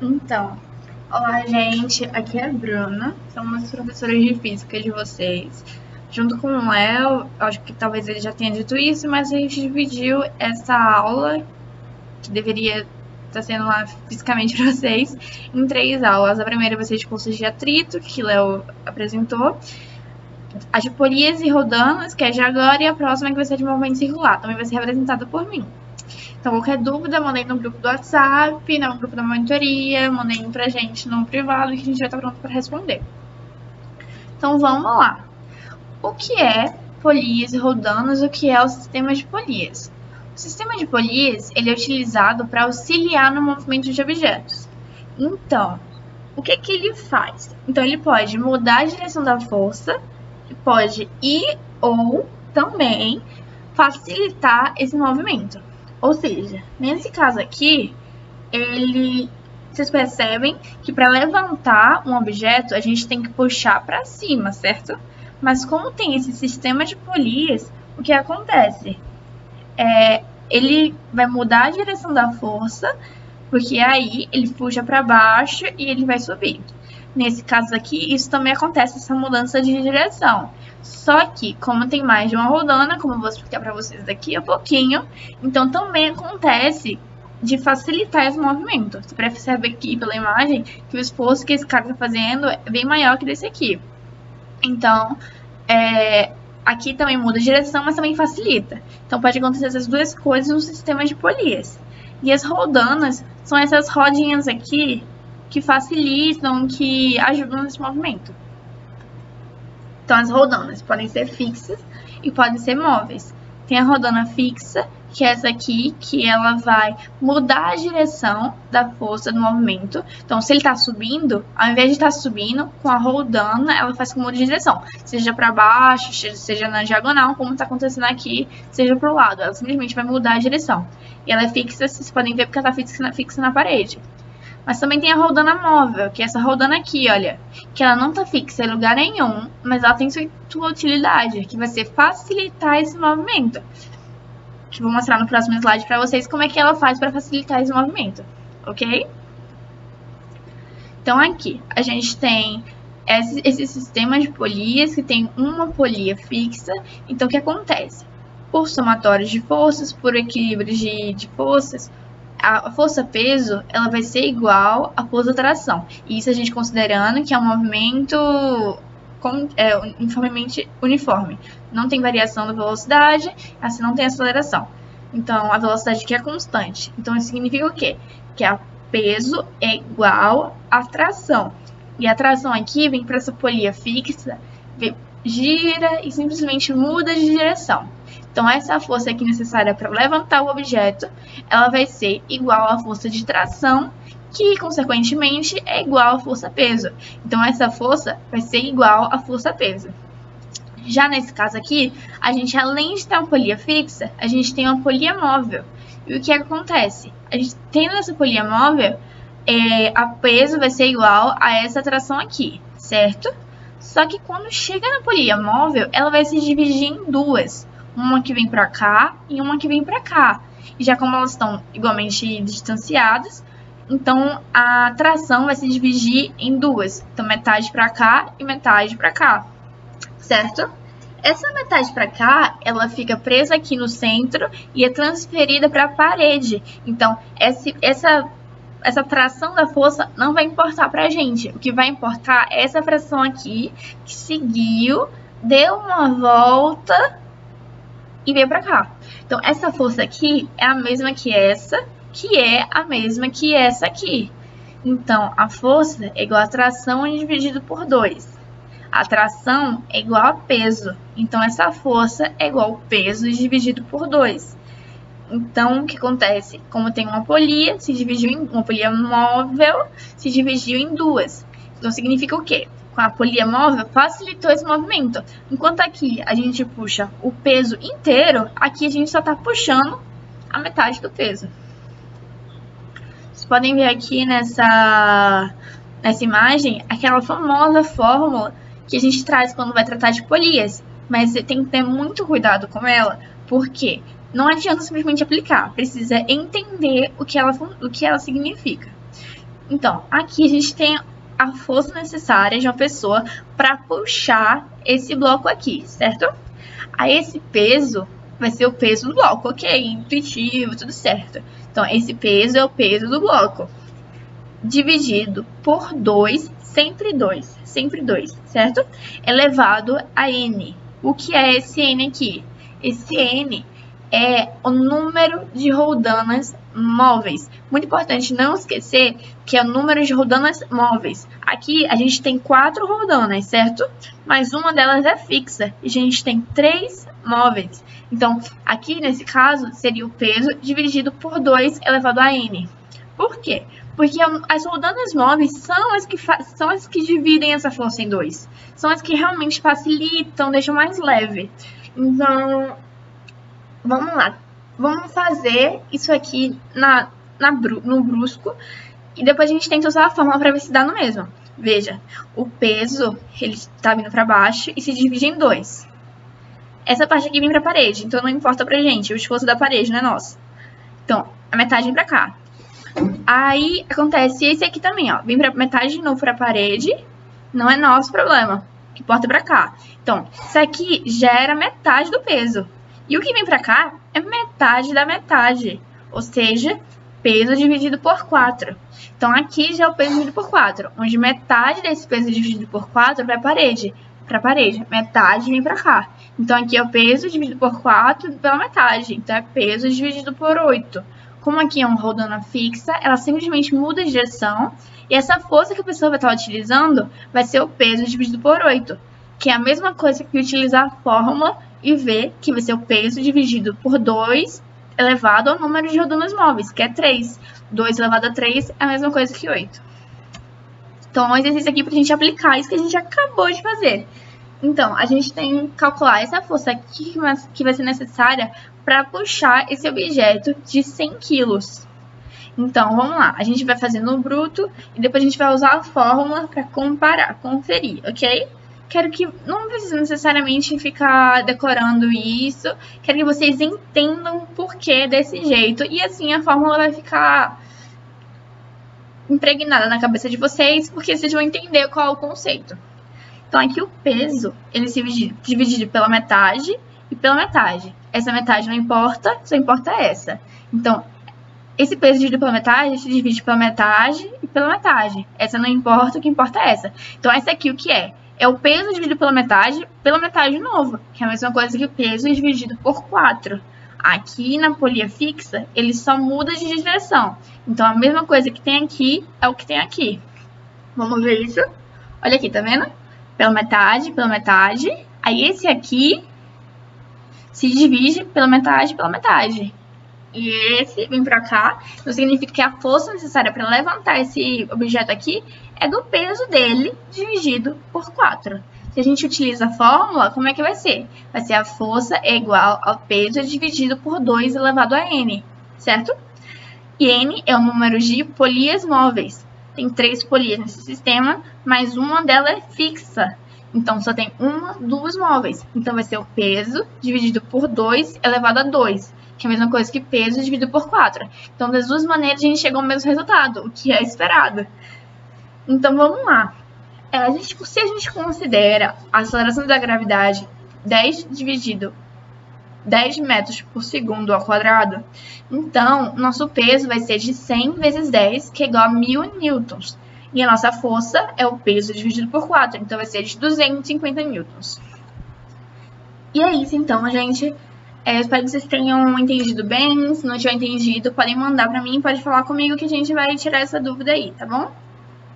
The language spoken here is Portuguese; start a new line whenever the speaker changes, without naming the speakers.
Então, olá, gente. Aqui é a Bruna. Somos professores de física de vocês. Junto com o Léo, acho que talvez ele já tenha dito isso, mas a gente dividiu essa aula, que deveria estar sendo lá fisicamente para vocês, em 3 aulas. A primeira vai ser de cursos de atrito, que o Léo apresentou. A de polias e rodanas, que é de agora, e a próxima que vai ser de movimento circular. Também vai ser representada por mim. Então, qualquer dúvida, mandei no grupo do WhatsApp, no grupo da monitoria, mandei pra gente no privado, que a gente vai estar pronto para responder. Então, vamos lá. O que é polias e rodanas? O que é o sistema de polias? O sistema de polias, ele é utilizado para auxiliar no movimento de objetos. Então, o que ele faz? Então, ele pode mudar a direção da força, pode ir ou também facilitar esse movimento. Ou seja, nesse caso aqui, vocês percebem que para levantar um objeto, a gente tem que puxar para cima, certo? Mas como tem esse sistema de polias, o que acontece? Ele vai mudar a direção da força, porque aí ele puxa para baixo e ele vai subir. Nesse caso aqui, isso também acontece, essa mudança de direção. Só que, como tem mais de uma rodana, como eu vou explicar para vocês daqui a pouquinho, então também acontece de facilitar esse movimento. Você percebe aqui pela imagem que o esforço que esse cara está fazendo é bem maior que desse aqui. Então, aqui também muda a direção, mas também facilita. Então, pode acontecer essas duas coisas no sistema de polias. E as rodanas são essas rodinhas aqui que facilitam, que ajudam nesse movimento. Então, as rodanas podem ser fixas e podem ser móveis. Tem a rodana fixa, que é essa aqui, que ela vai mudar a direção da força do movimento. Então, se ele está subindo, ao invés de estar subindo, com a rodana, ela faz com muda de direção. Seja para baixo, seja na diagonal, como está acontecendo aqui, seja para o lado. Ela simplesmente vai mudar a direção. E ela é fixa, vocês podem ver porque ela está fixa na parede. Mas também tem a rodana móvel, que é essa rodana aqui, olha, que ela não está fixa em lugar nenhum, mas ela tem sua utilidade, que vai ser facilitar esse movimento. Que vou mostrar no próximo slide para vocês como é que ela faz para facilitar esse movimento, ok? Então aqui, a gente tem esse sistema de polias, que tem uma polia fixa. Então o que acontece? Por somatórios de forças, por equilíbrios de forças, a força-peso ela vai ser igual à força-tração. Isso a gente considerando que é um movimento uniforme. Não tem variação da velocidade, assim não tem aceleração. Então, a velocidade aqui é constante. Então, isso significa o quê? Que o peso é igual à tração. E a tração aqui vem para essa polia fixa, gira e simplesmente muda de direção. Então, essa força aqui necessária para levantar o objeto, ela vai ser igual à força de tração, que, consequentemente, é igual à força-peso. Então, essa força vai ser igual à força-peso. Já nesse caso aqui, a gente, além de ter uma polia fixa, a gente tem uma polia móvel. E o que acontece? A gente, tendo essa polia móvel, a peso vai ser igual a essa tração aqui, certo? Só que quando chega na polia móvel, ela vai se dividir em duas. Uma que vem para cá e uma que vem para cá. E já como elas estão igualmente distanciadas, então a tração vai se dividir em duas. Então, metade para cá e metade para cá, certo? Essa metade para cá, ela fica presa aqui no centro e é transferida para a parede. Então, essa tração da força não vai importar para a gente. O que vai importar é essa fração aqui, que seguiu, deu uma volta e veio para cá. Então, essa força aqui é a mesma que essa, que é a mesma que essa aqui. Então, a força é igual a tração dividido por 2. A tração é igual a peso. Então, essa força é igual ao peso dividido por 2. Então, o que acontece? Como tem uma polia, uma polia móvel, se dividiu em duas. Então, significa o quê? Com a polia móvel, facilitou esse movimento. Enquanto aqui a gente puxa o peso inteiro, aqui a gente só está puxando a metade do peso. Vocês podem ver aqui nessa imagem, aquela famosa fórmula que a gente traz quando vai tratar de polias. Mas você tem que ter muito cuidado com ela, porque não adianta simplesmente aplicar, precisa entender o que ela significa. Então, aqui a gente tem a força necessária de uma pessoa para puxar esse bloco aqui, certo? Aí esse peso vai ser o peso do bloco, ok? Intuitivo, tudo certo. Então, esse peso é o peso do bloco. Dividido por 2, sempre 2, certo? Elevado a n. O que é esse n aqui? Esse n é o número de roldanas móveis. Muito importante não esquecer que é o número de roldanas móveis. Aqui a gente tem 4 roldanas, certo? Mas uma delas é fixa e a gente tem 3 móveis. Então, aqui nesse caso seria o peso dividido por 2 elevado a n. Por quê? Porque as roldanas móveis são as que dividem essa força em 2. São as que realmente facilitam, deixam mais leve. Então, vamos lá. Vamos fazer isso aqui no brusco. E depois a gente tenta usar a fórmula para ver se dá no mesmo. Veja, o peso ele está vindo para baixo e se divide em 2. Essa parte aqui vem para a parede, então não importa pra gente. O esforço da parede não é nosso. Então, a metade vem para cá. Aí acontece esse aqui também, ó. Vem pra metade de novo pra parede. Não é nosso problema. O que importa é pra cá. Então, isso aqui gera metade do peso. E o que vem pra cá é metade da metade. Ou seja, peso dividido por 4. Então, aqui já é o peso dividido por 4. Onde metade desse peso dividido por 4 vai pra parede. Metade vem pra cá. Então, aqui é o peso dividido por 4 pela metade. Então, é peso dividido por 8. Como aqui é uma roldana fixa, ela simplesmente muda de direção. E essa força que a pessoa vai estar utilizando vai ser o peso dividido por 8. Que é a mesma coisa que utilizar a fórmula e ver que vai ser o peso dividido por 2 elevado ao número de roldanas móveis, que é 3. 2 elevado a 3 é a mesma coisa que 8. Então, um exercício aqui para a gente aplicar isso que a gente acabou de fazer. Então, a gente tem que calcular essa força aqui que vai ser necessária para puxar esse objeto de 100 quilos. Então, vamos lá. A gente vai fazer no bruto e depois a gente vai usar a fórmula para comparar, conferir, ok? Quero que não precisa necessariamente ficar decorando isso. Quero que vocês entendam o porquê desse jeito. E assim a fórmula vai ficar impregnada na cabeça de vocês, porque vocês vão entender qual é o conceito. Então, aqui o peso, ele se divide pela metade e pela metade. Essa metade não importa, só importa essa. Então, esse peso dividido pela metade se divide pela metade e pela metade. Essa não importa, o que importa é essa. Então, essa aqui o que é? É o peso dividido pela metade de novo, que é a mesma coisa que o peso dividido por 4. Aqui na polia fixa, ele só muda de direção. Então, a mesma coisa que tem aqui é o que tem aqui. Vamos ver isso? Olha aqui, tá vendo? Pela metade. Aí esse aqui se divide pela metade. E esse vem pra cá. Então significa que a força necessária para levantar esse objeto aqui é do peso dele dividido por 4. Se a gente utiliza a fórmula, como é que vai ser? Vai ser a força é igual ao peso dividido por 2 elevado a n, certo? E n é o número de polias móveis. Tem 3 polias nesse sistema, mas uma delas é fixa. Então, só tem 2 móveis. Então, vai ser o peso dividido por 2 elevado a 2, que é a mesma coisa que peso dividido por 4. Então, das duas maneiras, a gente chegou ao mesmo resultado, o que é esperado. Então, vamos lá. Se a gente considera a aceleração da gravidade 10 metros por segundo ao quadrado, então, nosso peso vai ser de 100 vezes 10, que é igual a 1000 newtons. E a nossa força é o peso dividido por 4, então vai ser de 250 newtons. E é isso então, gente. Espero que vocês tenham entendido bem. Se não tiver entendido, podem mandar para mim, pode falar comigo que a gente vai tirar essa dúvida aí, tá bom?